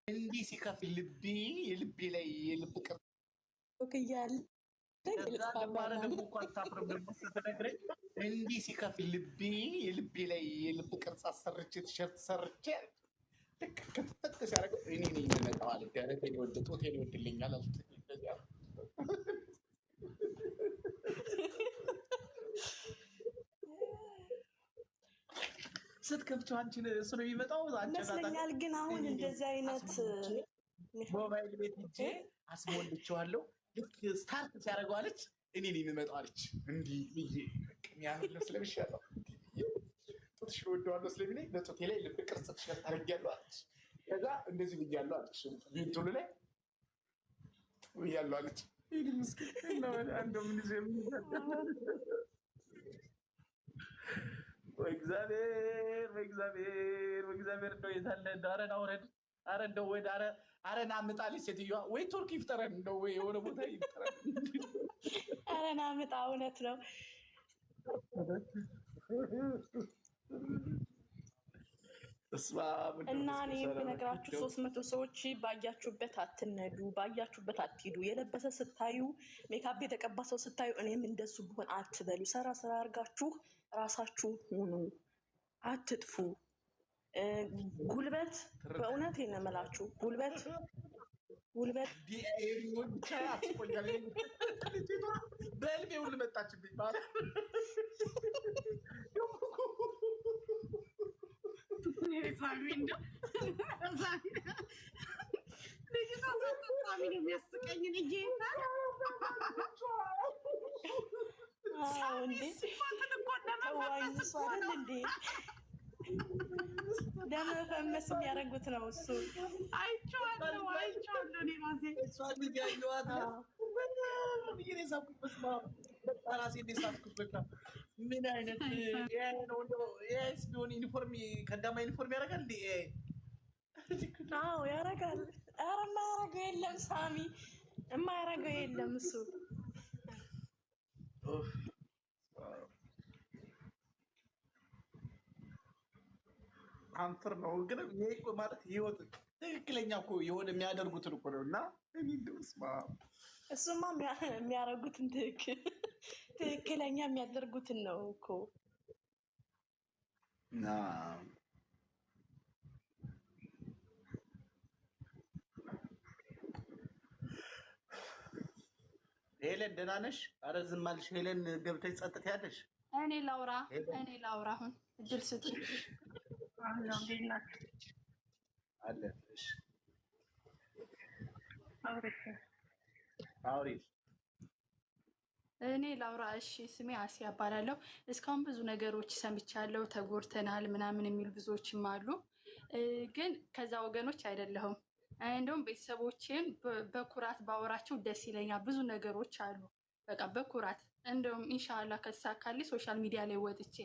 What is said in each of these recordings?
እንዲህ ሲከፍል ልቤ ላይ የልብ ቅርጽ እያለ ደግሞ እኮ አታፍርም ደግሞ ስትነግረኝ እንዲህ ሲከፍል የልቤ ላይ የልብ ቅርጽ አሰርቼ ቲሸርት ሰርቼ ክፍት ሲያደርገው እኔ ነኝ የምመጣው አለ። ደረቴን ይወድ ጡቴን ይወድልኛል አልኩት። ስትከፍቺው አንቺን እሱ ነው የሚመጣው ይመስለኛል። ግን አሁን እንደዚህ አይነት ሞባይል ቤት ሂጄ አስሞልቼዋለሁ። ልክ ስታርት ሲያደርገው አለች እኔ ነኝ የምመጣው አለች። እንዲህ ብዬ የሚያምር ልብስ ለብሻለሁ፣ ጡትሽን እወደዋለሁ ስለሚለኝ በጡቴ ላይ ልብ ቅርጽ ቲሸርት አድርጌያለሁ አለች። ከዛ እንደዚህ ብያለሁ አለች። ቪንቱሉ ላይ ብያለሁ አለች። ምስኪን እንደምን እግዚአብሔር እንደው የታለ ኧረ ና ውረድ፣ ኧረ እንደው ወደ ኧረ ና አምጣልኝ ሴትዮዋ፣ ወይ ቱርክ ይፍጠረን እንደው ወይ የሆነ ቦታ ይፍጠረን። ኧረ ና አምጣ። እውነት ነው። እና እኔ የምነግራችሁ 300 ሰዎች ባያችሁበት አትነዱ፣ ባያችሁበት አትሂዱ። የለበሰ ስታዩ፣ ሜካፕ የተቀባ ሰው ስታዩ እኔም እንደሱ ብሆን አትበሉ። ሰራ አድርጋችሁ ራሳችሁ ሁኑ፣ አትጥፉ። ጉልበት በእውነት የነመላችሁ ጉልበት በህልሜ ሁሉ መጣችብኝ ማለት ለመፈመስ የሚያደርጉት ነው እሱ። አይቼዋለሁ። እኔ ምን አይነት ቢሆን ዩኒፎርም ከዳማ ዩኒፎርም ያደርጋል እንዴ? አዎ ያደርጋል። ኧረ የማያደርገው የለም ሳሚ፣ የማያደርገው የለም እሱ። አንፍር ነው ግን ይሄ እኮ ማለት ህይወት ትክክለኛ እኮ የሆነ የሚያደርጉትን እኮ ነው። እና እሱማ የሚያደርጉትን ትክክለኛ የሚያደርጉትን ነው እኮ። ሄለን ደህና ነሽ? ኧረ ዝም አልሽ ሄለን። ገብተሽ ጸጥታ ያለሽ? እኔ ላውራ አሁን እድል ስጡ። እኔ ላውራ። እሺ፣ ስሜ አሲያ እባላለሁ። እስካሁን ብዙ ነገሮች ሰምቻለሁ። ተጎድተናል ምናምን የሚሉ ብዙዎችም አሉ፣ ግን ከዛ ወገኖች አይደለሁም። እንደውም ቤተሰቦቼን በኩራት ባወራቸው ደስ ይለኛል። ብዙ ነገሮች አሉ፣ በቃ በኩራት እንደውም ኢንሻላህ ከተሳካልኝ ሶሻል ሚዲያ ላይ ወጥቼ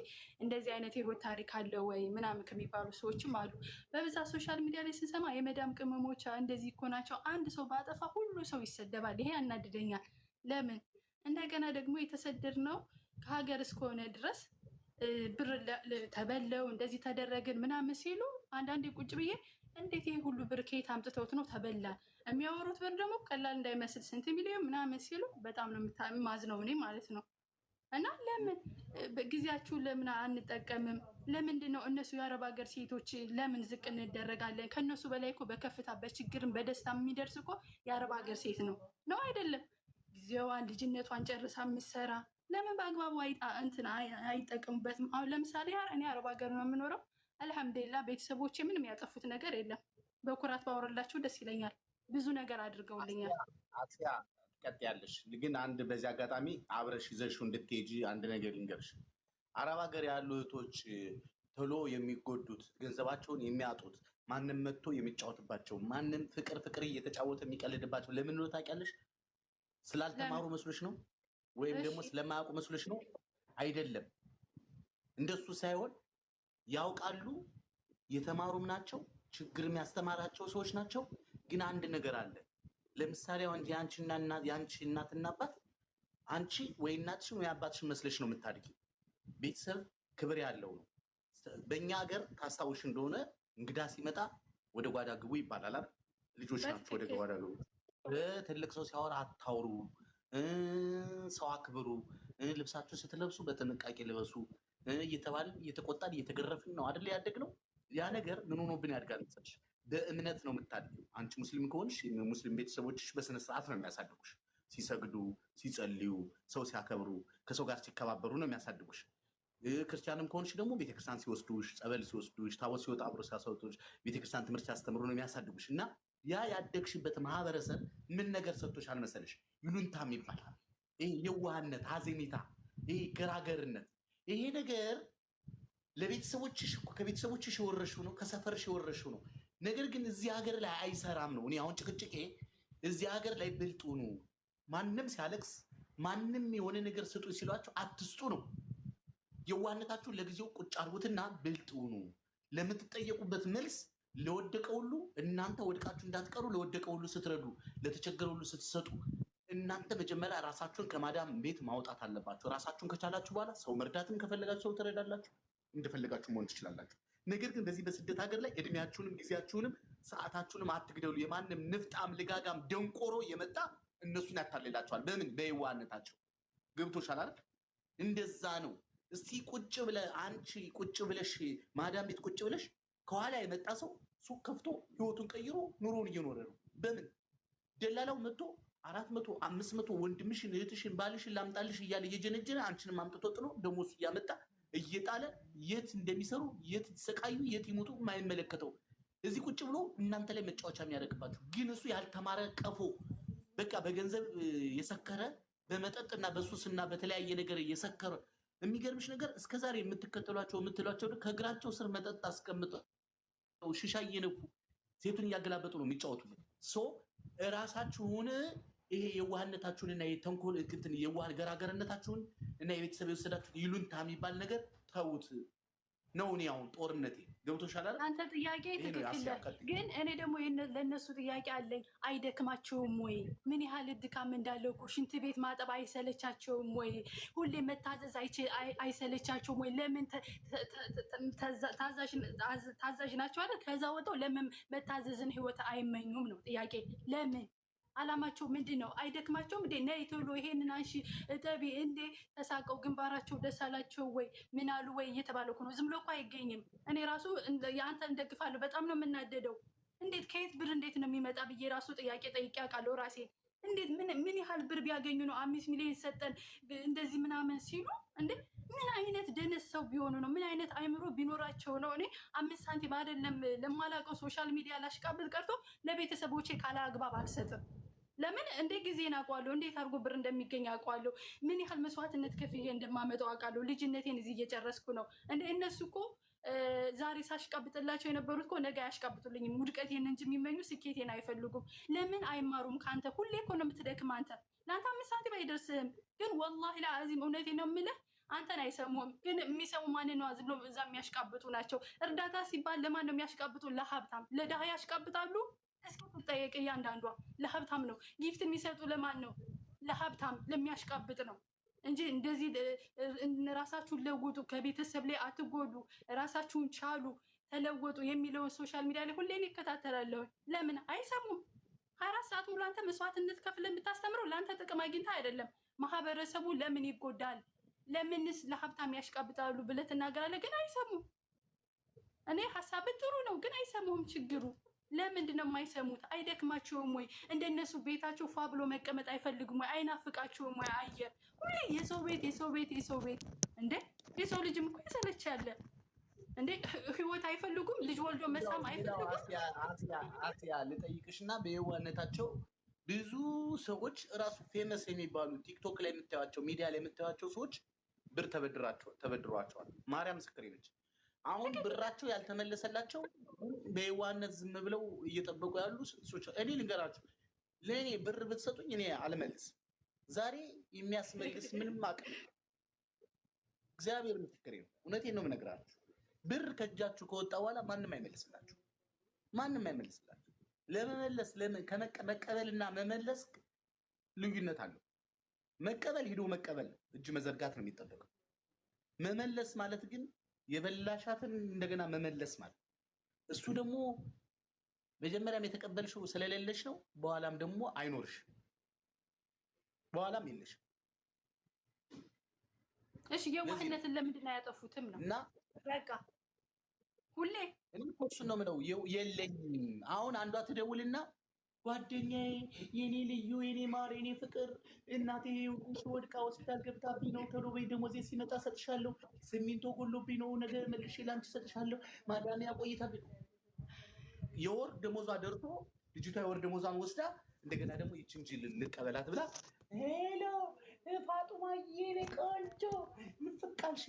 እንደዚህ አይነት የህይወት ታሪክ አለ ወይ ምናምን ከሚባሉ ሰዎችም አሉ። በብዛት ሶሻል ሚዲያ ላይ ስንሰማ የመዳም ቅመሞች እንደዚህ እኮ ናቸው። አንድ ሰው ባጠፋ ሁሉ ሰው ይሰደባል። ይሄ ያናድደኛል። ለምን? እንደገና ደግሞ የተሰደድነው ከሀገር እስከሆነ ድረስ ብር ተበለው እንደዚህ ተደረግን ምናምን ሲሉ አንዳንዴ ቁጭ ብዬ እንዴት ይሄ ሁሉ ብር ከየት አምጥተውት ነው ተበላን? የሚያወሩት ብር ደግሞ ቀላል እንዳይመስል ስንት ሚሊዮን ምናምን ሲሉ በጣም ነው ማዝነው እኔ ማለት ነው። እና ለምን ጊዜያችሁ ለምን አንጠቀምም? ለምንድን ነው እነሱ የአረብ ሀገር ሴቶች ለምን ዝቅ እንደረጋለን? ከእነሱ በላይ እኮ በከፍታ በችግርም በደስታ የሚደርስ እኮ የአረብ ሀገር ሴት ነው አይደለም? ጊዜዋን ልጅነቷን ጨርሳ የምትሰራ ለምን በአግባቡ እንትን አይጠቀሙበትም? አሁን ለምሳሌ እኔ አረብ ሀገር ነው የምኖረው። አልሐምዱሊላህ ቤተሰቦቼ ምንም ያጠፉት ነገር የለም። በኩራት ባወራላችሁ ደስ ይለኛል። ብዙ ነገር አድርገውልኛል። አሲያ ትቀጥያለሽ። ግን አንድ በዚህ አጋጣሚ አብረሽ ይዘሽው እንድትሄጂ አንድ ነገር ልንገርሽ። አረብ ሀገር ያሉ እህቶች ቶሎ የሚጎዱት፣ ገንዘባቸውን የሚያጡት፣ ማንም መጥቶ የሚጫወትባቸው፣ ማንም ፍቅር እየተጫወተ የሚቀልድባቸው ለምን ነው ታውቂያለሽ? ስላልተማሩ መስሎሽ ነው? ወይም ደግሞ ስለማያውቁ መስሎሽ ነው? አይደለም። እንደሱ ሳይሆን ያውቃሉ፣ የተማሩም ናቸው፣ ችግር የሚያስተማራቸው ሰዎች ናቸው። ግን አንድ ነገር አለ። ለምሳሌ የአንቺ እናትና አባት አንቺ ወይ እናትሽን ወይ አባትሽን መስለሽ ነው የምታድጊ። ቤተሰብ ክብር ያለው ነው። በእኛ ሀገር ታስታውሽ እንደሆነ እንግዳ ሲመጣ ወደ ጓዳ ግቡ ይባላል። ልጆች ናቸው ወደ ገባዳ ገቡ። ትልቅ ሰው ሲያወራ አታውሩ፣ ሰው አክብሩ፣ ልብሳችሁን ስትለብሱ በጥንቃቄ ልበሱ እየተባልን እየተቆጣን እየተገረፍን ነው አይደል ያደግነው። ያ ነገር ምን ሆኖብን ያድጋል መሰለሽ? በእምነት ነው የምታድገው። አንቺ ሙስሊም ከሆንሽ ሙስሊም ቤተሰቦችሽ በስነ ስርዓት ነው የሚያሳድጉሽ። ሲሰግዱ፣ ሲጸልዩ፣ ሰው ሲያከብሩ፣ ከሰው ጋር ሲከባበሩ ነው የሚያሳድጉሽ። ክርስቲያንም ከሆንሽ ደግሞ ቤተክርስቲያን ሲወስዱሽ፣ ጸበል ሲወስዱሽ፣ ታቦት ሲወጣ አብሮ ሲያሰውጡሽ፣ ቤተክርስቲያን ትምህርት ሲያስተምሩ ነው የሚያሳድጉሽ። እና ያ ያደግሽበት ማህበረሰብ ምን ነገር ሰጥቶሻል መሰለሽ? ይሉንታም ይባላል። ይሄ የዋህነት፣ ሀዘኔታ፣ ይሄ ገራገርነት። ይሄ ነገር ለቤተሰቦችሽ ከቤተሰቦችሽ የወረሽው ነው፣ ከሰፈርሽ የወረሽው ነው። ነገር ግን እዚህ ሀገር ላይ አይሰራም ነው። እኔ አሁን ጭቅጭቄ እዚህ ሀገር ላይ ብልጡ ነው። ማንም ሲያለቅስ ማንም የሆነ ነገር ስጡ ሲሏቸው አትስጡ ነው። የዋህነታችሁን ለጊዜው ቁጭ አድርጉትና ብልጡ ነው። ለምትጠየቁበት መልስ ለወደቀ ሁሉ እናንተ ወድቃችሁ እንዳትቀሩ፣ ለወደቀ ሁሉ ስትረዱ፣ ለተቸገረ ሁሉ ስትሰጡ፣ እናንተ መጀመሪያ ራሳችሁን ከማዳም ቤት ማውጣት አለባችሁ። ራሳችሁን ከቻላችሁ በኋላ ሰው መርዳትም ከፈለጋችሁ ሰው ትረዳላችሁ፣ እንደፈለጋችሁ መሆን ትችላላችሁ። ነገር ግን በዚህ በስደት ሀገር ላይ እድሜያችሁንም ጊዜያችሁንም ሰዓታችሁንም አትግደሉ። የማንም ንፍጣም ልጋጋም ደንቆሮ የመጣ እነሱን ያታልላቸዋል። በምን? በየዋህነታቸው። ገብቶሻል አይደል? እንደዛ ነው። እስቲ ቁጭ ብለ አንቺ ቁጭ ብለሽ ማዳም ቤት ቁጭ ብለሽ ከኋላ የመጣ ሰው ሱቅ ከፍቶ ህይወቱን ቀይሮ ኑሮውን እየኖረ ነው። በምን? ደላላው መጥቶ 400 500 ወንድምሽን እህትሽን ባልሽን ላምጣልሽ እያለ እየጀነጀነ አንቺንም አምጥቶ ጥሎ ደሞዝ እያመጣ እየጣለ የት እንደሚሰሩ የት ይሰቃዩ የት ይሞቱ የማይመለከተው እዚህ ቁጭ ብሎ እናንተ ላይ መጫወቻ የሚያደርግባችሁ። ግን እሱ ያልተማረ ቀፎ በቃ በገንዘብ የሰከረ በመጠጥና በሱስና በተለያየ ነገር የሰከረ። የሚገርምሽ ነገር እስከዛሬ የምትከተሏቸው የምትሏቸው ከእግራቸው ስር መጠጥ አስቀምጠው ሽሻ እየነፉ ሴቱን እያገላበጡ ነው የሚጫወቱበት። እራሳችሁን ይሄ የዋህነታችሁንና የተንኮል እንትን የዋህ ገራገርነታችሁን እና የቤተሰብ የወሰዳችሁን ይሉንታ የሚባል ነገር ተውት ነው። እኔ አሁን ጦርነቴ ገብቶሻል አይደል? አንተ ጥያቄ ትክክል፣ ግን እኔ ደግሞ ለእነሱ ጥያቄ አለኝ። አይደክማቸውም ወይ? ምን ያህል ድካም እንዳለው እኮ ሽንት ቤት ማጠብ አይሰለቻቸውም ወይ? ሁሌ መታዘዝ አይሰለቻቸውም ወይ? ለምን ታዛዥ ናቸው አይደል? ከዛ ወጣው ለምን መታዘዝን ህይወት አይመኙም ነው ጥያቄ። ለምን? አላማቸው ምንድን ነው? አይደክማቸውም እንዴ? ነይ ቶሎ ይሄንን አንሺ እጠቢ እንዴ? ተሳቀው ግንባራቸው ደስ አላቸው ወይ? ምን አሉ ወይ እየተባለ እኮ ነው። ዝም ብሎ እኮ አይገኝም። እኔ ራሱ የአንተን እንደግፋለሁ። በጣም ነው የምናደደው። እንዴት ከየት ብር እንዴት ነው የሚመጣ ብዬ ራሱ ጥያቄ ጠይቄ አውቃለሁ ራሴ። እንዴት ምን ያህል ብር ቢያገኙ ነው 5 ሚሊዮን ሰጠን እንደዚህ ምናምን ሲሉ እንዴ? ምን አይነት ደነስ ሰው ቢሆኑ ነው? ምን አይነት አይምሮ ቢኖራቸው ነው? እኔ 5 ሳንቲም አይደለም ለማላውቀው ሶሻል ሚዲያ ላሽቃብጥ ቀርቶ ለቤተሰቦቼ ካለ አግባብ አልሰጥም። ለምን? እንደ ጊዜን አውቀዋለሁ። እንዴት አድርጎ ብር እንደሚገኝ አውቀዋለሁ። ምን ያህል መስዋዕትነት ከፍዬ እንደማመጣው አውቃለሁ። ልጅነቴን እዚህ እየጨረስኩ ነው። እነሱ እኮ ዛሬ ሳሽቃብጥላቸው የነበሩት እኮ ነገ አያሽቃብጡልኝም። ውድቀቴን እንጂ የሚመኙ ስኬቴን አይፈልጉም። ለምን አይማሩም? ከአንተ ሁሌ እኮ ነው የምትደክም። አንተ ለአንተ 5 ሳንቲም አይደርስህም። ግን ወላሂ ለአዚም እውነቴን ነው የምልህ አንተን አይሰሙም። ግን የሚሰሙ ማንን ነው? ዝም ብሎ እዛ የሚያሽቃብጡ ናቸው። እርዳታ ሲባል ለማን ነው የሚያሽቃብጡ? ለሀብታም። ለድሃ ያሽቃብጣሉ? እስኪ ትጠየቅ። እያንዳንዷ ለሀብታም ነው። ጊፍት የሚሰጡ ለማን ነው? ለሀብታም ለሚያሽቃብጥ ነው እንጂ እንደዚህ ራሳችሁን ለውጡ፣ ከቤተሰብ ላይ አትጎዱ፣ ራሳችሁን ቻሉ፣ ተለወጡ የሚለውን ሶሻል ሚዲያ ላይ ሁሌ ይከታተላለሁ። ለምን አይሰሙም? 24 ሰዓት ሙሉ አንተ መስዋዕትነት ከፍለህ የምታስተምረው ለአንተ ጥቅም አግኝታ አይደለም። ማህበረሰቡ ለምን ይጎዳል? ለምንስ ለሀብታም ያሽቃብጣሉ ብለህ ትናገራለህ፣ ግን አይሰሙም። እኔ ሀሳብ ጥሩ ነው፣ ግን አይሰሙም። ችግሩ ለምንድን ነው የማይሰሙት? አይደክማቸውም ወይ? እንደነሱ ቤታቸው ፏ ብሎ መቀመጥ አይፈልጉም ወይ? አይናፍቃቸውም ወይ? አየር ሁሌ የሰው ቤት የሰው ቤት የሰው ቤት እንዴ! የሰው ልጅም እኮ ይሰለቻል እንዴ! ህይወት አይፈልጉም? ልጅ ወልዶ መሳም አይፈልጉም? አስያ ልጠይቅሽና በየዋህነታቸው ብዙ ሰዎች እራሱ ፌመስ የሚባሉ ቲክቶክ ላይ የምታዩቸው ሚዲያ ላይ የምታዩቸው ሰዎች ብር ተበድሯቸዋል። ማርያም ምስክሬ ነች። አሁን ብራቸው ያልተመለሰላቸው በየዋህነት ዝም ብለው እየጠበቁ ያሉ ሰዎች። እኔ ልንገራችሁ፣ ለእኔ ብር ብትሰጡኝ እኔ አልመልስም። ዛሬ የሚያስመልስ ምንም አቅም እግዚአብሔር ምስክሬ ነው። እውነቴን ነው የምነግራችሁ። ብር ከእጃችሁ ከወጣ በኋላ ማንም አይመልስላችሁ፣ ማንም አይመልስላችሁ። ለመመለስ መቀበልና መመለስ ልዩነት አለው። መቀበል ሂዶ መቀበል እጅ መዘርጋት ነው የሚጠበቀው። መመለስ ማለት ግን የበላሻትን እንደገና መመለስ ማለት እሱ ደግሞ መጀመሪያም የተቀበልሽው ስለሌለሽ ነው። በኋላም ደግሞ አይኖርሽ፣ በኋላም የለሽ። እሺ የዋህነትን ለምንድን ነው ያጠፉትም ነው? እና በቃ ሁሌ እኔ እሱን ነው የምለው። የለኝም። አሁን አንዷ ትደውልና ጓደኛዬ፣ የኔ ልዩ፣ የኔ ማር፣ የኔ ፍቅር፣ እናቴ ወድቃ ሆስፒታል ገብታብኝ ነው። ቶሎ በይ፣ ደሞዜ ሲመጣ ሰጥሻለሁ። ሲሚንቶ ጎሎብኝ ነው፣ ነገ መልሼ ላንቺ ሰጥሻለሁ። ማዳሚያ ቆይታብኝ ነው። የወር ደሞዟ ደርሶ ልጅቷ የወር ደሞዟን ወስዳ እንደገና ደግሞ ይችን ጅል ልቀበላት ብላ ሄሎ ፋጡማዬ የኔ ቆንጆ ምፍቃልሽ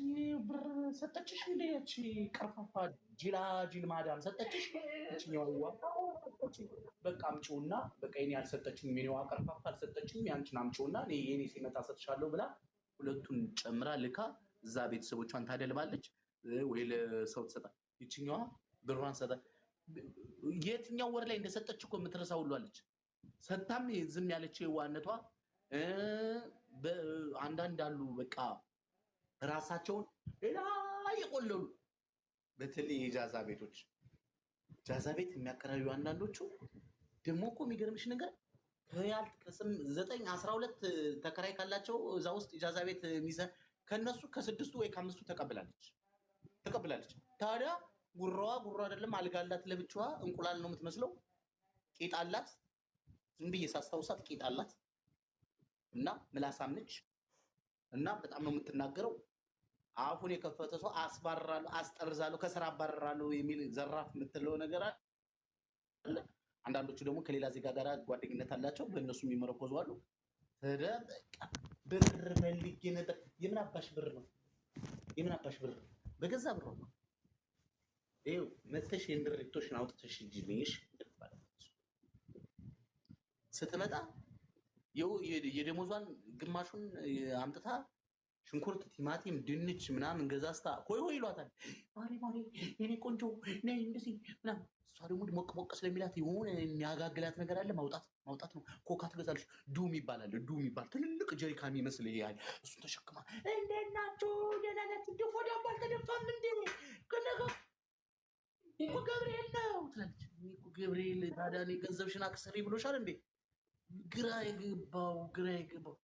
ብር ሰጠችሽ እንዴ? ያቺ ቀርፋፋ ጅል ማዳም ሰጠችሽ? እችኛዋ በቃ አምጪውና በቃ የኔ አልሰጠችኝም፣ የኔዋ ቀርፋፋ አልሰጠችኝም፣ ያንቺን አምጪውና የኔ ሲመጣ ሰጥሻለሁ ብላ ሁለቱን ጨምራ ልካ እዛ ቤተሰቦቿን ታደልባለች ወይ ለሰው ትሰጣ። ይችኛዋ ብሯን ሰጣ። የትኛው ወር ላይ እንደሰጠች እኮ የምትረሳ ሁሉ አለች። ሰታም ዝም ያለች የዋነቷ አንዳንድ አሉ በቃ ራሳቸውን ሌላ የቆለሉ በተለይ የጃዛ ቤቶች ጃዛ ቤት የሚያከራዩ አንዳንዶቹ ደግሞ እኮ የሚገርምሽ ነገር ከ9-12 ተከራይ ካላቸው እዛ ውስጥ ጃዛ ቤት ከነሱ ከ6 ወይ ከ5 ተቀብላለች። ታዲያ ጉራዋ ጉራ አይደለም፣ አልጋላት ለብቻዋ እንቁላል ነው የምትመስለው። ቂጥ አላት፣ ዝም ብዬ ሳስታውሳት ቂጥ አላት እና ምላሳም ነች እና በጣም ነው የምትናገረው። አፉን የከፈተ ሰው አስባርራለሁ፣ አስጠርዛለሁ፣ ከስራ አባረራለሁ የሚል ዘራፍ የምትለው ነገር አለ። አንዳንዶቹ ደግሞ ከሌላ ዜጋ ጋር ጓደኝነት አላቸው፣ በእነሱ የሚመረኮዙ አሉ። በቃ ብር ፈልጌ ነበር። የምን አባሽ ብር ነው? የምን አባሽ ብር ነው? በገዛ ብር ነው። ይኸው መተሽ የእንድሪቶሽን አውጥተሽ ልጅ ስትመጣ የደሞዟን ግማሹን አምጥታ ሽንኩርት፣ ቲማቲም፣ ድንች ምናምን ገዛዝታ ሆይ ሆይ ይሏታል። ማሪ የኔ ቆንጆ ነይ እንደዚህ ምናምን። እሷ ደግሞ ሞቅ ስለሚላት የሆነ የሚያጋግላት ነገር አለ። ማውጣት ነው። ኮካ ትገዛለች። ዱም ይባላል። ዱም ይባል ትልልቅ ጀሪካን ይመስል ይያል። እሱን ተሸክማ እንዴት ናችሁ? ደህና ናችሁ? ድፎ ዳቦ አልተደፋም እንዴ? እኮ ገብርኤል ነው ትላለች። እኮ ገብርኤል ታዲያ እኔ ገንዘብሽን አክስሪ ብሎሻል እንዴ? ግራ የገባው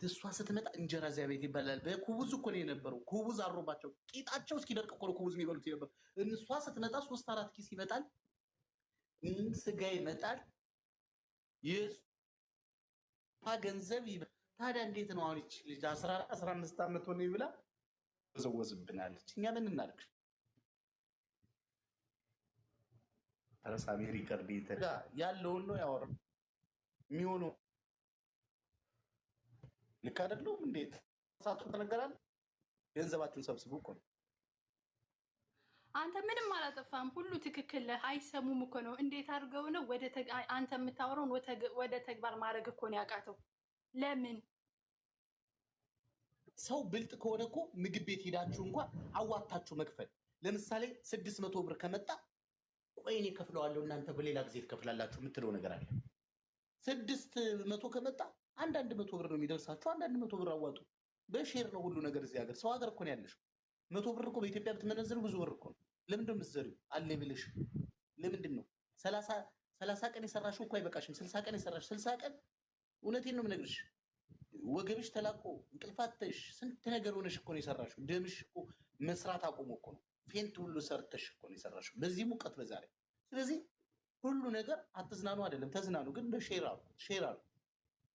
እሷ ስትመጣ እንጀራ እዚያ ቤት ይበላል። በኩቡዝ እኮ ነው የነበረው። ኩቡዝ አሮባቸው ቂጣቸው እስኪደርቅ እኮ ነው ኩቡዝ የሚበሉት ነበር። እሷ ስትመጣ 3-4 ኪስ ይመጣል፣ ስጋ ይመጣል፣ የእሷ ገንዘብ ይመጣል። ታዲያ እንዴት ነው አሁን ይች ልጅ 14-15 ዓመት ሆነ ይብላ ተዘወዝብናለች። እኛ ምን እናድርግ? ተረሳሚ ሪከርድ ይተጋ ያለውን ነው ያወራው። የሚሆነው ልክ አይደለም። እንዴት ሳቱ ተነገራል። ገንዘባችሁን ሰብስቡ እኮ ነው። አንተ ምንም አላጠፋም። ሁሉ ትክክል። አይሰሙም እኮ ነው። እንዴት አድርገው ነው አንተ የምታወራውን ወደ ተግባር ማድረግ እኮ ነው ያቃተው። ለምን ሰው ብልጥ ከሆነ እኮ ምግብ ቤት ሄዳችሁ እንኳን አዋታችሁ መክፈል። ለምሳሌ 600 ብር ከመጣ ቆይ እኔ ከፍለዋለሁ እናንተ በሌላ ጊዜ ትከፍላላችሁ የምትለው ነገር አለ። 600 ከመጣ 100 ብር ነው የሚደርሳችሁ። 100 ብር አዋጡ። በሼር ነው ሁሉ ነገር እዚህ ሀገር። ሰው ሀገር እኮ ነው ያለሽው። 100 ብር እኮ በኢትዮጵያ ብትመነዝሩ ብዙ ብር እኮ ነው። ለምንድን ነው የምትዘሪው? አለ ብለሽ ለምንድን ነው 30 ቀን የሰራሽው እኮ አይበቃሽም? 60 ቀን የሰራሽ 60 ቀን እውነቴን ነው የምነግርሽ። ወገብሽ ተላቆ እንቅልፋተሽ ስንት ነገር ሆነሽ እኮ ነው የሰራሽው። ደምሽ እኮ መስራት አቁሞ እኮ ነው። ፌንት ሁሉ ሰርተሽ እኮ ነው የሰራሽው በዚህ ሙቀት በዛሬ። ስለዚህ ሁሉ ነገር አትዝናኑ አይደለም፣ ተዝናኑ፣ ግን በሼር አሉ።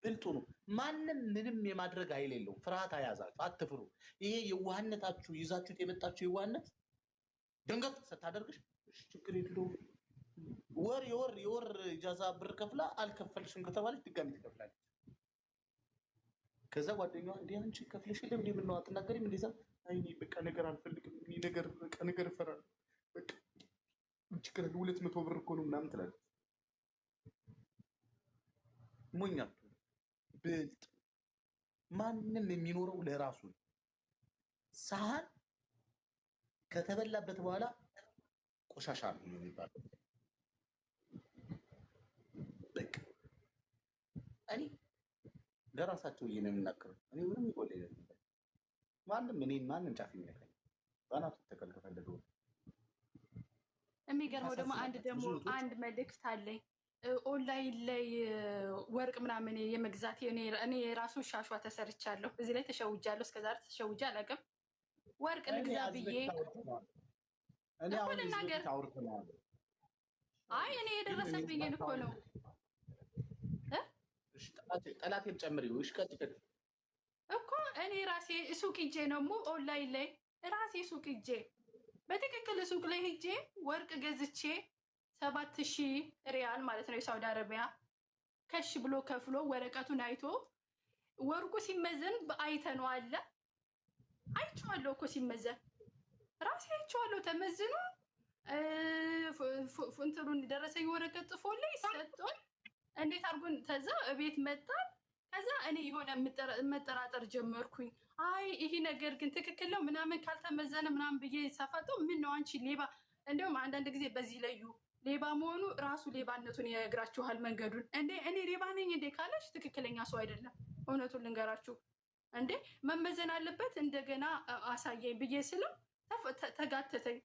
ብልጡ ነው። ማንም ምንም የማድረግ ኃይል የለውም። ፍርሃት አያዛችሁ፣ አትፍሩ። ይሄ የዋህነታችሁ ይዛችሁት የመጣችሁ የዋህነት ደንገጥ ስታደርግሽ ችግር የለውም። የወር ኢጃዛ ብር ከፍላ አልከፈልሽም ከተባለች ድጋሚ ትከፍላለች። ከዛ ጓደኛዋ እንዴ አንቺ ከፍለሽ የለም እንዴ ምነው አትናገሪም? እንደዛ አይ በቃ ነገር አልፈልግም፣ ነገር እፈራለሁ፣ በቃ ችግር 200 ብር እኮ ነው ምናምን ትላለች። ሞኛቱ ብልጥ። ማንም የሚኖረው ለራሱ ነው። ሳህን ከተበላበት በኋላ ቆሻሻ ነው የሚባለው። በቃ እኔ ለራሳቸው የምናገረው እኔ ምንም ይቆል ማንም ጫፍ የሚያቀኝ ባናቱ ተከልከፈለገው የሚገርመው ደግሞ አንድ መልእክት አለኝ። ኦንላይን ላይ ወርቅ ምናምን የመግዛት እኔ የራሱ ሻሿ ተሰርቻለሁ። እዚህ ላይ ተሸውጃለሁ። እስከዛሬ ተሸውጃ አላውቅም። ወርቅ ልግዛ ብዬ ልናገር። አይ እኔ የደረሰብኝን እኮ ነው። ጠላቴን ጨምሪው እኮ እኔ ራሴ ሱቅ ሂጄ ነው ኦንላይን ላይ ራሴ ሱቅ ሂጄ በትክክል ሱቅ ላይ ሂጄ ወርቅ ገዝቼ 7000 ሪያል ማለት ነው የሳውዲ አረቢያ ከሽ ብሎ ከፍሎ ወረቀቱን አይቶ ወርቁ ሲመዘን በአይተነው አለ አይቼዋለሁ እኮ ሲመዘን ራሴ አይቼዋለሁ። ተመዝኖ ፉንትሩን ደረሰኝ ወረቀት ጽፎልኝ ሰጥቶኝ እንዴት አድርጎን ተዛ እቤት መጣ። ከዛ እኔ የሆነ መጠራጠር ጀመርኩኝ። አይ ይሄ ነገር ግን ትክክል ነው ምናምን ካልተመዘነ ምናምን ብዬ ሳፋጠው ምን ነው አንቺ ሌባ። እንደውም አንዳንድ ጊዜ በዚህ ለዩ ሌባ መሆኑ ራሱ ሌባነቱን ይነግራችኋል መንገዱን። እንዴ እኔ ሌባ ነኝ እንዴ ካለሽ ትክክለኛ ሰው አይደለም። እውነቱን ልንገራችሁ እንዴ መመዘን አለበት እንደገና አሳየኝ ብዬ ስለው ተጋተተኝ።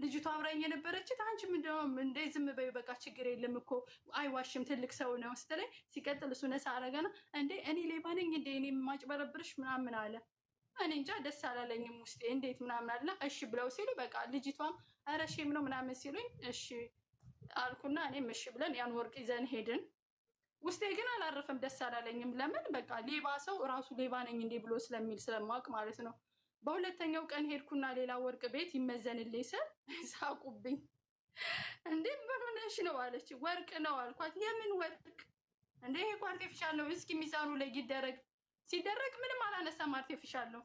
ልጅቷ አብራኝ የነበረች አንቺ ምንድነው እንደ ዝም በይ በቃ ችግር የለም እኮ አይዋሽም ትልቅ ሰው ነው ስትለኝ፣ ሲቀጥል እሱ ነሳ አረገና እንዴ እኔ ሌባ ነኝ እንዴ እኔ ማጭበረብርሽ ምናምን አለ። እኔ እንጃ ደስ አላለኝም ውስጤ እንዴት ምናምን አለ። እሺ ብለው ሲሉ በቃ ልጅቷም ኧረ ሼም ነው ምናምን ሲሉኝ እሺ አልኩና እኔም እሺ ብለን ያን ወርቅ ይዘን ሄድን። ውስጤ ግን አላረፈም፣ ደስ አላለኝም። ለምን በቃ ሌባ ሰው እራሱ ሌባ ነኝ እንዴ ብሎ ስለሚል ስለማውቅ ማለት ነው። በሁለተኛው ቀን ሄድኩና ሌላ ወርቅ ቤት ይመዘንልኝ ስል ሳቁብኝ። እንዴ ምን ሆነሽ ነው አለች። ወርቅ ነው አልኳት። የምን ወርቅ እንዴ ይሄ አርቲፊሻል ነው፣ እስኪ ሚዛኑ ላይ ይደረግ። ሲደረግ ምንም አላነሳም፣ አርቲፊሻል ነው።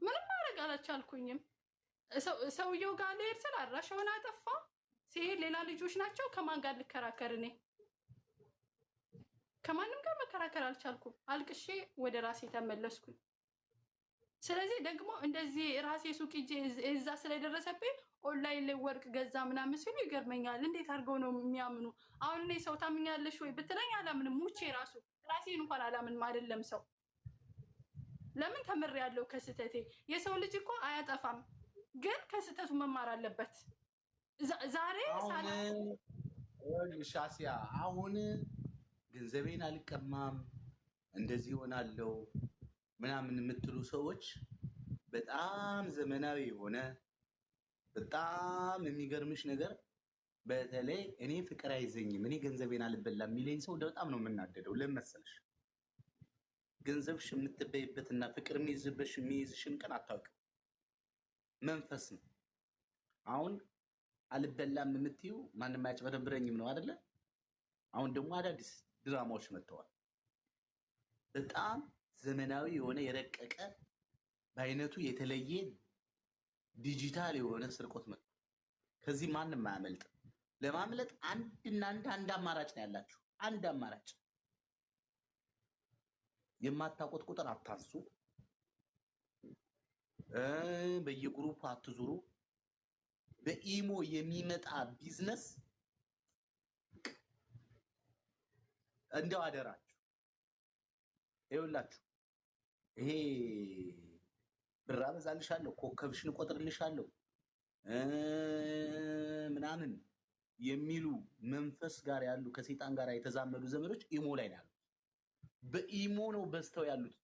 ምንም ማድረግ አልቻልኩኝም። ሰውየው ጋር ልሄድ ስል አድራሻውን አጠፋ። ሲሄድ ሌላ ልጆች ናቸው። ከማን ጋር ልከራከር? እኔ ከማንም ጋር መከራከር አልቻልኩም። አልቅሼ ወደ ራሴ ተመለስኩኝ። ስለዚህ ደግሞ እንደዚህ ራሴ ሱቅ ሂጄ እዛ ስለደረሰብኝ ኦንላይን ላይ ወርቅ ገዛ ምናምን ሲሉ ይገርመኛል። እንዴት አድርገው ነው የሚያምኑ? አሁን እኔ ሰው ታምኛለሽ ወይ ብትለኝ አላምንም። ሙቼ ራሴን እንኳን አላምንም። አይደለም ሰው ለምን ተምሬያለሁ ከስህተቴ። የሰው ልጅ እኮ አያጠፋም፣ ግን ከስህተቱ መማር አለበት። ዛሬ ሻሲያ አሁን ገንዘቤን አልቀማም እንደዚህ ሆናለሁ ምናምን የምትሉ ሰዎች በጣም ዘመናዊ የሆነ በጣም የሚገርምሽ ነገር፣ በተለይ እኔ ፍቅር አይዘኝም እኔ ገንዘቤን አልበላም የሚለኝ ሰው በጣም ነው የምናደደው። ለምን መሰለሽ? ገንዘብሽ የምትበይበትና ፍቅር የሚይዝሽን ቀን አታውቂም። መንፈስ ነው። አሁን አልበላም የምትይው ማንም አያጭበረብረኝም ነው አይደለ? አሁን ደግሞ አዳዲስ ድራማዎች መጥተዋል። በጣም ዘመናዊ የሆነ የረቀቀ በአይነቱ የተለየ ዲጂታል የሆነ ስርቆት መጥቷል። ከዚህ ማንም አያመልጥም። ለማምለጥ አንድ አማራጭ ነው ያላችሁ። አንድ አማራጭ፣ የማታውቁት ቁጥር አታንሱ፣ በየግሩፕ አትዙሩ። በኢሞ የሚመጣ ቢዝነስ እንደው አደራችሁ ይኸውላችሁ፣ ይሄ ብር አበዛልሻለሁ፣ ኮከብሽን እቆጥርልሻለሁ ምናምን የሚሉ መንፈስ ጋር ያሉ ከሰይጣን ጋር የተዛመዱ ዘመዶች ኢሞ ላይ ነው ያሉት። በኢሞ ነው በዝተው ያሉት።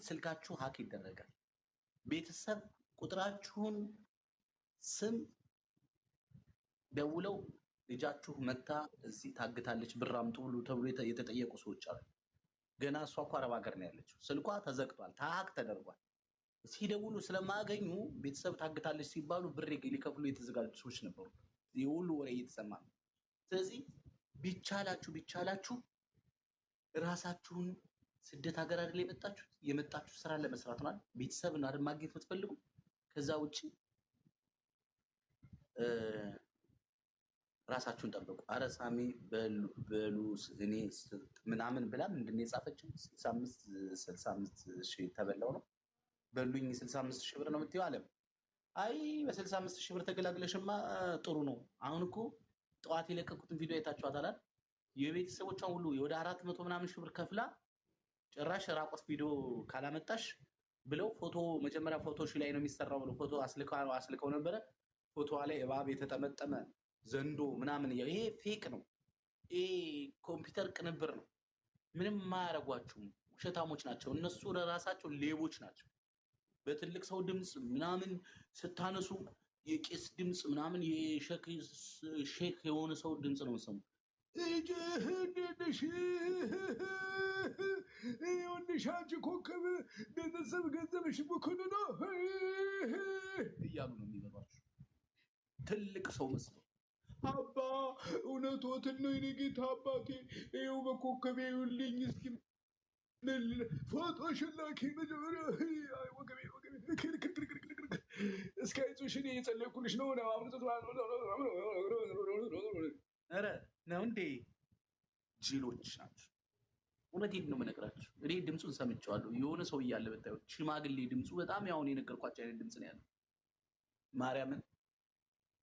ስልካችሁ ሀክ ይደረጋል። ቤተሰብ ቁጥራችሁን ስም ደውለው ልጃችሁ መታ እዚህ ታግታለች ብር አምጡ ብሎ ተብሎ የተጠየቁ ሰዎች አሉ። ገና እሷ እኮ አረብ ሀገር ነው ያለችው። ስልኳ ተዘግቷል፣ ታክ ተደርጓል። ሲደውሉ ስለማያገኙ ቤተሰብ ታግታለች ሲባሉ ብር ሊከፍሉ የተዘጋጁ ሰዎች ነበሩ። የሁሉ ወሬ እየተሰማ ነው። ስለዚህ ቢቻላችሁ ራሳችሁን ስደት ሀገር አይደል የመጣችሁ ስራ ለመስራት ነው። ቤተሰብን አይደል ማግኘት የምትፈልጉ። ከዛ ውጪ ራሳችሁን ጠብቁ። አረ ሳሚ በሉ እኔ ምናምን ብላ ምንድን ነው የጻፈችው? 65 ሺህ ተበላው ነው በሉኝ። 65 ሺህ ብር ነው የምትይው አለም። አይ በ65 ሺህ ብር ተገላግለሽማ ጥሩ ነው። አሁን እኮ ጠዋት የለቀቁትን ቪዲዮ አይታችኋታል። የቤተሰቦቿን ሁሉ ወደ 400 ምናምን ሺህ ብር ከፍላ ጭራሽ ራቆት ቪዲዮ ካላመጣሽ ብለው ፎቶ መጀመሪያ ፎቶ ሺ ላይ ነው የሚሰራው ብለው ፎቶ አስልከው ነበረ። ፎቶዋ ላይ እባብ የተጠመጠመ ዘንዶ ምናምን ይሄ ፌክ ነው። ይሄ ኮምፒውተር ቅንብር ነው። ምንም የማያደርጓችሁም ውሸታሞች ናቸው። እነሱ ለራሳቸው ሌቦች ናቸው። በትልቅ ሰው ድምፅ ምናምን ስታነሱ የቄስ ድምፅ ምናምን ሼክ የሆነ ሰው ድምፅ ነው የምትሰሙት። ወንድሽ አንቺ ኮከብ ቤተሰብ ገንዘብሽ ብኩን ነው እያሉ ነው የሚበሏቸው። ትልቅ ሰው መስለው አባ እውነቶትን ነው የኔ ጌታ አባቴ፣ ይኸው በኮከብ ይኸውልኝ እስኪ ፎቶሽን ላኪ መጀመሪያ እስከ አይዞሽ እኔ እየጸለይኩልሽ ነው። ኧረ ነው እንዴ ጅሎች ናቸው። እውነቴን ነው የምነግራቸው። እኔ ድምፁን ሰምቼዋለሁ። የሆነ ሰው እያለ ብታዩት ሽማግሌ ድምፁ በጣም ያሁን የነገርኳቸው አይነት ድምፅ ነው ያለው። ማርያምን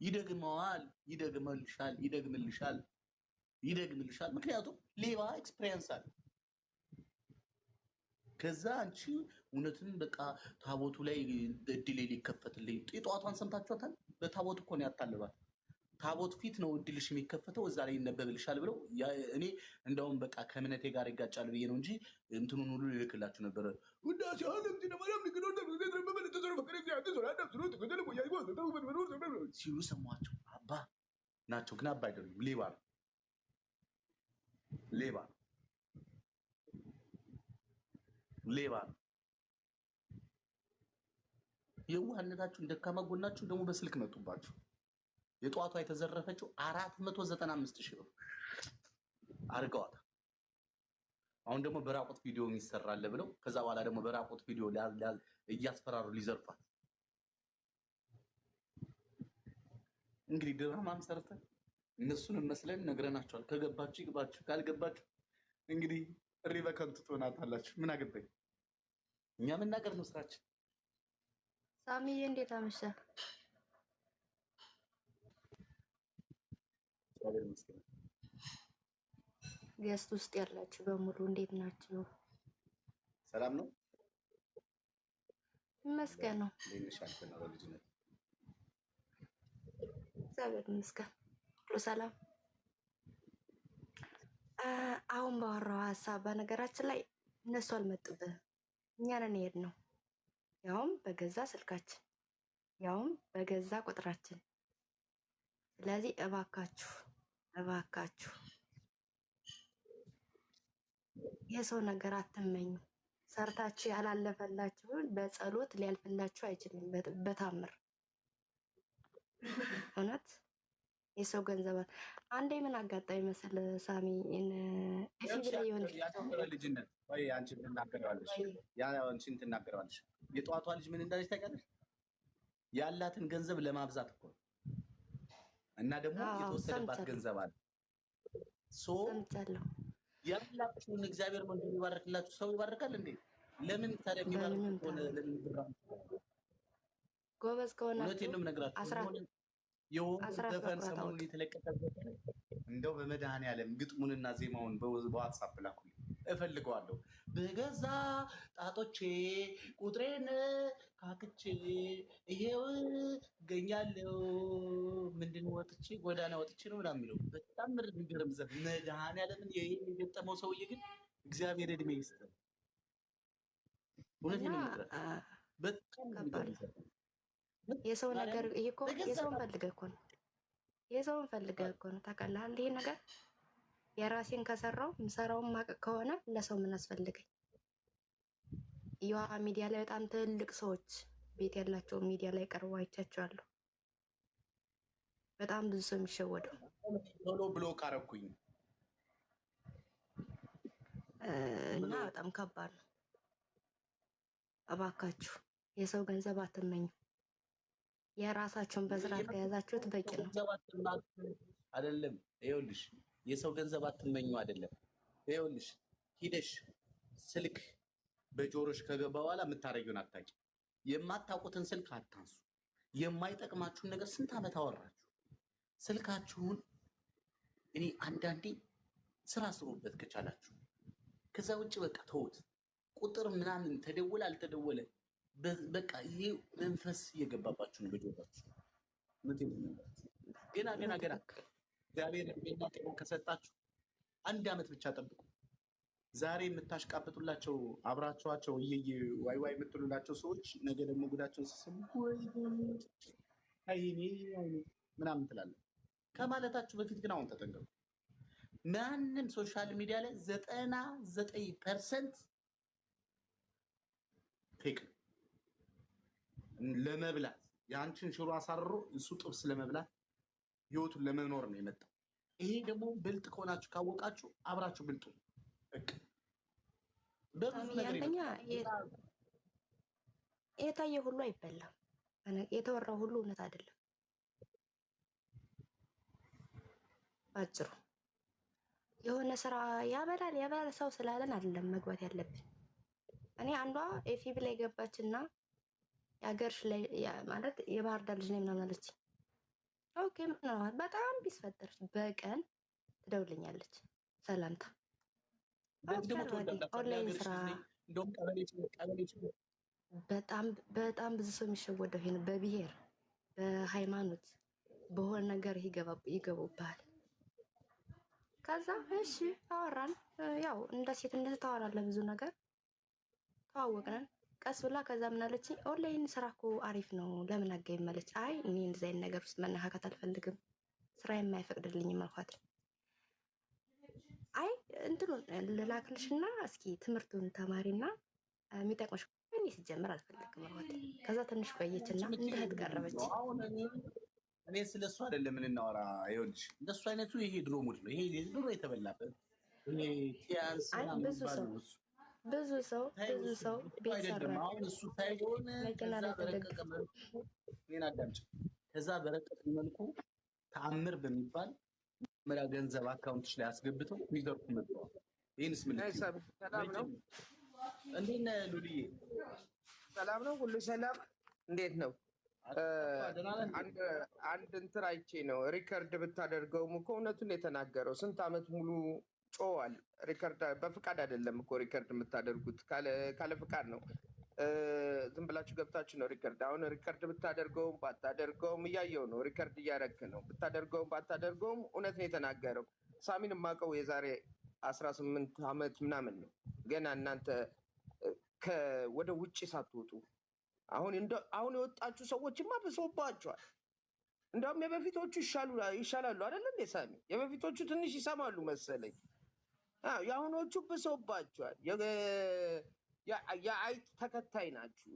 ይደግመዋል፣ ይደግመልሻል፣ ይደግምልሻል፣ ይደግምልሻል። ምክንያቱም ሌባ ኤክስፔሪየንስ አለ። ከዛ አንቺ እውነትን በቃ ታቦቱ ላይ እድሌ ሊከፈትልኝ ጧቷን ሰምታችኋታል። በታቦት እኮ ነው ያታልሏት። ታቦት ፊት ነው እድልሽ የሚከፈተው፣ እዛ ላይ ይነበብልሻል ብለው እኔ እንደውም በቃ ከእምነቴ ጋር ይጋጫል ብዬ ነው እንጂ እንትኑን ሁሉ ልልክላችሁ ነበረ። ሲሉ ሰሟቸው። አባ ናቸው ግን አባ አይደሉም። ሌባ ነው፣ ሌባ ነው፣ ሌባ ነው። የዋህነታችሁን ደካማ ጎናችሁ ደግሞ በስልክ መጡባችሁ። የጠዋቷ የተዘረፈችው 495,000 ብር አድርገዋል። አሁን ደግሞ በራቁት ቪዲዮ ይሰራል ብለው ከዛ በኋላ ደግሞ በራቁት ቪዲዮ እያስፈራሩ ሊዘርፋት። እንግዲህ ድራማም ሰርተን እነሱን መስለን ነግረናቸዋል። ከገባችሁ ይግባችሁ፣ ካልገባችሁ እንግዲህ እሪ በከንቱ ትሆናታላችሁ። ምን አገባኝ? እኛ መናገር ነው ስራችን። ሳሚዬ እንዴት አመሸ? ገስት ውስጥ ያላችሁ በሙሉ እንዴት ናችሁ? ሰላም ነው? ይመስገን ነው። እግዚአብሔር ይመስገን ሁሉ ሰላም። አሁን ባወራው ሀሳብ በነገራችን ላይ እነሱ አልመጡብህም፣ እኛ ነን የሄድነው። ያውም በገዛ ስልካችን፣ ያውም በገዛ ቁጥራችን። ስለዚህ እባካችሁ እባካችሁ የሰው ነገር አትመኙ። ሰርታችሁ ያላለፈላችሁን በጸሎት ሊያልፍላችሁ አይችልም በታምር። እውነት የሰው ገንዘብ አንዴ ምን አጋጣሚ መሰለ ሳሚ እሺ ብለ ይሆን ልጅነት ወይ አንቺ ትናገራለሽ፣ ያ አንቺ ትናገራለሽ። የጧቷ ልጅ ምን እንዳለች ታውቂያለሽ? ያላትን ገንዘብ ለማብዛት እኮ እና ደግሞ የተወሰደባት ገንዘብ አለ። ሰምቻለሁ። ያላችሁን እግዚአብሔር መንገድ ይባርክላችሁ። ሰው ይባርካል እንዴ? ለምን ታዲያ የሚባርክ ሆነ? ለምን ይባርካል? ጎበዝ ከሆነ እውነቴን ነው የምነግራችሁ። የሆነ ዘፈን ሰሞኑን የተለቀቀ እንደው በመድኃኔዓለም ግጥሙንና ዜማውን በዋትሳፕ ላኩልኝ፣ እፈልገዋለሁ። በገዛ ጣቶቼ ቁጥሬን ካክቼ ይሄው እገኛለሁ። ምንድን ወጥቼ ጎዳና ወጥቼ ነው ምናምን የሚለው በጣም የሚገርም ዘፈን። መድኃኔዓለምን የገጠመው ሰውዬ ግን እግዚአብሔር እድሜ ይስጥ። እውነቴን ነው የምነግራችሁ። በጣም የሚገርም ዘፈን። የሰው ነገር ይሄ እኮ የሰውን ፈልገህ እኮ ነው፣ የሰውን ፈልገህ እኮ ነው። ታውቃለህ ይሄ ነገር የራሴን ከሰራው የምሰራውን ማቅ ከሆነ ለሰው ምን አስፈልገኝ? ይዋ ሚዲያ ላይ በጣም ትልቅ ሰዎች ቤት ያላቸው ሚዲያ ላይ ቀርበው አይቻቸዋለሁ። በጣም ብዙ ሰው የሚሸወደው ቶሎ ብሎ ካረኩኝ እና በጣም ከባድ ነው። እባካችሁ የሰው ገንዘብ አትመኙ። የራሳችሁን በስርዓት ከያዛችሁት በቂ ነው። አይደለም ይኸውልሽ፣ የሰው ገንዘብ አትመኙ አይደለም። ይኸውልሽ ሂደሽ ስልክ በጆሮሽ ከገባ በኋላ የምታረጊውን አታውቂ። የማታውቁትን ስልክ አታንሱ። የማይጠቅማችሁን ነገር ስንት ዓመት አወራችሁ። ስልካችሁን እኔ አንዳንዴ ስራ ስሩበት ከቻላችሁ። ከዛ ውጭ በቃ ተውት። ቁጥር ምናምን ተደወለ አልተደወለ በቃ ይሄ መንፈስ እየገባባችሁ ነው በጆሮአችሁ። ገና እግዚአብሔር እድሜና ጤና ከሰጣችሁ 1 ዓመት ብቻ ጠብቁ። ዛሬ የምታሽቃብጡላቸው አብራችኋቸው ዋይ ዋይ የምትሉላቸው ሰዎች ነገ ደግሞ ጉዳቸውን ሲሰሙ አይኔ ምናምን ትላለህ ከማለታችሁ በፊት ግን አሁን ተጠንቀቁ። ማንም ሶሻል ሚዲያ ላይ 99% ፌክ ለመብላት የአንቺን ሽሮ አሳርሮ እሱ ጥብስ ለመብላት ህይወቱን ለመኖር ነው የመጣው። ይሄ ደግሞ ብልጥ ከሆናችሁ ካወቃችሁ አብራችሁ ብልጡ። አንደኛ የታየ ሁሉ አይበላም፣ የተወራው ሁሉ እውነት አይደለም። ባጭሩ የሆነ ስራ ያበላል ሰው ስላለን አይደለም መግባት ያለብን። እኔ አንዷ ኤፊቢ ላይ ገባችና የሀገርሽ ላይ ማለት የባህር ዳር ልጅ ነኝ ምናምን አለች። ኦኬ ምናምን በጣም ቢስፈጠርች በቀን ትደውልኛለች ሰላምታ። ኦንላይን ስራ በጣም ብዙ ሰው የሚሸወደው ይሄ ነው። በብሔር በሃይማኖት በሆነ ነገር ይገቡብሃል። ከዛ እሺ አወራን። ያው እንደ ሴትነት ታወራለህ ብዙ ነገር ተዋወቅነን። ቀስ ብላ ከዛ ምን አለች? ኦንላይን ስራ እኮ አሪፍ ነው ለምን አገኝ ማለች። አይ እኔ እንደዚህ አይነት ነገር ውስጥ መነካከት አልፈልግም፣ ስራ የማይፈቅድልኝም አልኳት። አይ እንትኑን ልላክልሽና እስኪ ትምህርቱን ተማሪና የሚጠቅምሽ እኔ ሲጀምር አልፈልግም አልኳት። ከዛ ትንሽ ቆየችና እንደ እህት ቀረበች። እኔ ስለሱ አይደለም እናወራ። ይኸውልሽ እንደሱ አይነቱ ይሄ ድሮ ሙድ ነው። ይሄ ድሮ የተበላበት ይሄ ቲያንስ ብዙ ሰው ቤት ሰራ። አሁን እሱ ታይሆን ከዛ በረቀት መልኩ ተአምር በሚባል መራ ገንዘብ አካውንትሽ ላይ አስገብተው ሚዘርኩ መጥተዋል። ይሄንስ ምን ሰላም ነው? እንዴት ነህ ሉሊዬ? ሰላም ነው፣ ሁሉ ሰላም። እንዴት ነው? አንድ እንትን አይቼ ነው ሪከርድ ብታደርገውም እኮ እውነቱን የተናገረው ስንት ዓመት ሙሉ ጮዋል። ሪከርድ በፍቃድ አይደለም እኮ ሪከርድ የምታደርጉት ካለ ፍቃድ ነው። ዝም ብላችሁ ገብታችሁ ነው ሪከርድ። አሁን ሪከርድ ብታደርገውም ባታደርገውም እያየው ነው። ሪከርድ እያረክ ነው። ብታደርገውም ባታደርገውም እውነት ነው የተናገረው። ሳሚን የማውቀው የዛሬ 18 ዓመት ምናምን ነው። ገና እናንተ ወደ ውጭ ሳትወጡ አሁን የወጣችሁ ሰዎችማ ብሶባችኋል። እንደውም የበፊቶቹ ይሻላሉ አይደል እንዴ ሳሚ? የበፊቶቹ ትንሽ ይሰማሉ መሰለኝ። የአሁኖቹ ብሶባችኋል። የአይጥ ተከታይ ናችሁ።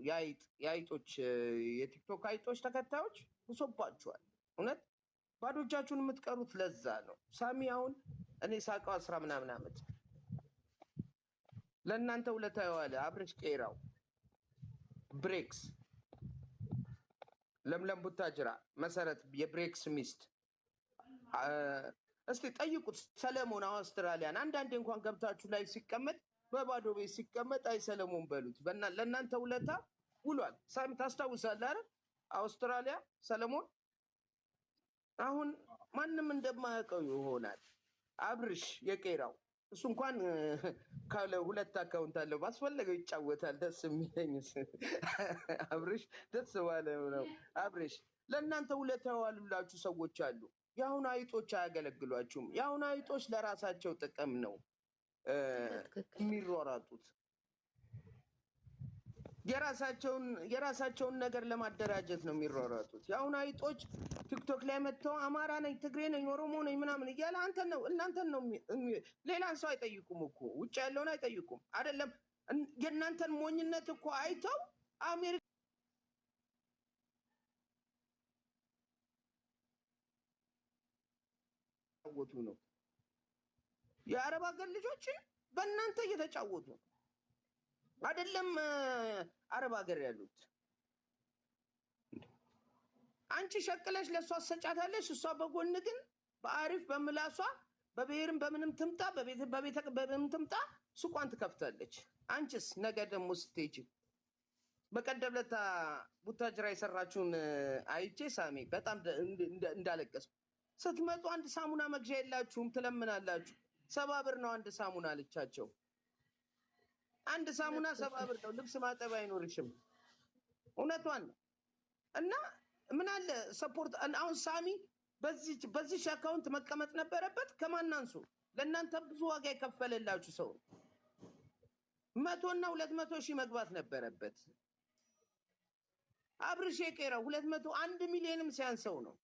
የአይጦች የቲክቶክ አይጦች ተከታዮች ብሶባችኋል። እውነት ባዶ እጃችሁን የምትቀሩት ለዛ ነው። ሳሚ አሁን እኔ ሳውቀው 10 ምናምን ዓመት ለእናንተ ውለታ የዋለ አብረሽ ቄራው ብሬክስ ለምለም ቡታጅራ መሰረት የብሬክስ ሚስት እስቲ ጠይቁት። ሰለሞን አውስትራሊያን አንዳንዴ እንኳን ገብታችሁ ላይ ሲቀመጥ በባዶ ቤት ሲቀመጥ አይ ሰለሞን በሉት። ለእናንተ ውለታ ውሏል። ሳሚ ታስታውሳለህ አይደል? አውስትራሊያ ሰለሞን አሁን ማንም እንደማያውቀው ይሆናል። አብርሽ የቄራው እሱ እንኳን ካለ 2 አካውንት አለው ባስፈለገው ይጫወታል። ደስ የሚለኝ አብርሽ ደስ ባለው ነው። አብርሽ ለእናንተ ውለታ የዋሉላችሁ ሰዎች አሉ። የአሁን አይጦች አያገለግሏችሁም። የአሁን አይጦች ለራሳቸው ጥቅም ነው የሚሯሯጡት። የራሳቸውን ነገር ለማደራጀት ነው የሚሯሯጡት። የአሁን አይጦች ቲክቶክ ላይ መጥተው አማራ ነኝ፣ ትግሬ ነኝ፣ ኦሮሞ ነኝ ምናምን እያለ እናንተን ነው ሌላን ሰው አይጠይቁም እኮ ውጭ ያለውን አይጠይቁም። አይደለም የእናንተን ሞኝነት እኮ አይተው አሜሪካ ነው። የአረብ ሀገር ልጆች በእናንተ እየተጫወቱ ነው። አይደለም አረብ ሀገር ያሉት አንቺ ሸቅለሽ ለእሷ አሰጫታለሽ። እሷ በጎን ግን በአሪፍ በምላሷ በብሔርም በምንም ትምጣ በምንም ትምጣ ሱቋን ትከፍታለች። አንቺስ ነገ ደግሞ ስትሄጂ በቀደም ለታ ቡታጅራ የሰራችውን አይቼ ሳሚ በጣም እንዳለቀስኩ። ስትመጡ አንድ ሳሙና መግዣ የላችሁም ትለምናላችሁ። 70 ብር ነው አንድ ሳሙና አለቻቸው። አንድ ሳሙና 70 ብር ነው። ልብስ ማጠብ አይኖርሽም። እውነቷን ነው። እና ምን አለ ሰፖርት አሁን ሳሚ በዚህ አካውንት መቀመጥ ነበረበት። ከማን አንሱ? ለእናንተ ብዙ ዋጋ የከፈለላችሁ ሰው 100 እና 200 ሺህ መግባት ነበረበት። አብርሽ የቄራው 200 1 ሚሊዮንም ሲያንሰው ነው።